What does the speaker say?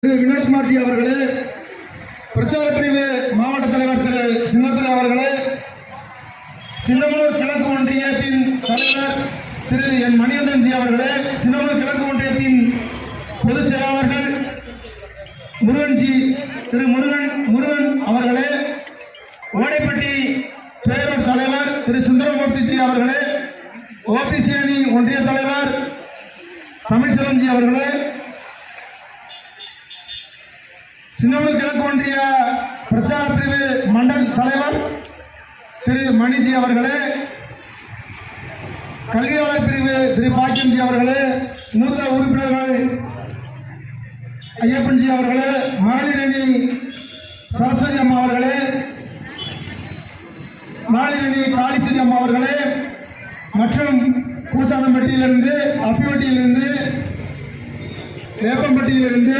Vinodkumar G அவர்களே, பிரச்சார பிரிவு மாவட்ட தலைவர் திரு சின்னதுரை அவர்களே, சின்னமனூர் கிழக்கு ஒன்றியத்தின் தலைவர் திரு என் மணிகண்டன் ஜி அவர்களே, சின்னமனூர் கிழக்கு ஒன்றியத்தின் பொதுச் செயலாளர்கள் முருகன்ஜி திரு முருகன் அவர்களே, ஓடைப்பட்டி பேரூர் தலைவர் திரு சுந்தரமூர்த்தி ஜி அவர்களே, ஓபிசி அணி ஒன்றிய தலைவர் தமிழ்ச்செல்வன் ஜி அவர்களே, சின்னமனூர் கிழக்கு ஒன்றிய பிரச்சார பிரிவு மண்டல் தலைவர் திரு மணிஜி அவர்களே, கல்வியாளர் பிரிவு திரு பாக்கியம்ஜி அவர்களே, மூத்த உறுப்பினர்கள் ஐயப்பன்ஜி அவர்களே, மகளிர் அணி சரஸ்வதி அம்மா அவர்களே, மகளிர் அணி காளிஸ்வரி அம்மா அவர்களே மற்றும் பூசானம்பட்டியிலிருந்து, அப்பிவட்டியிலிருந்து, வேப்பம்பட்டியிலிருந்து,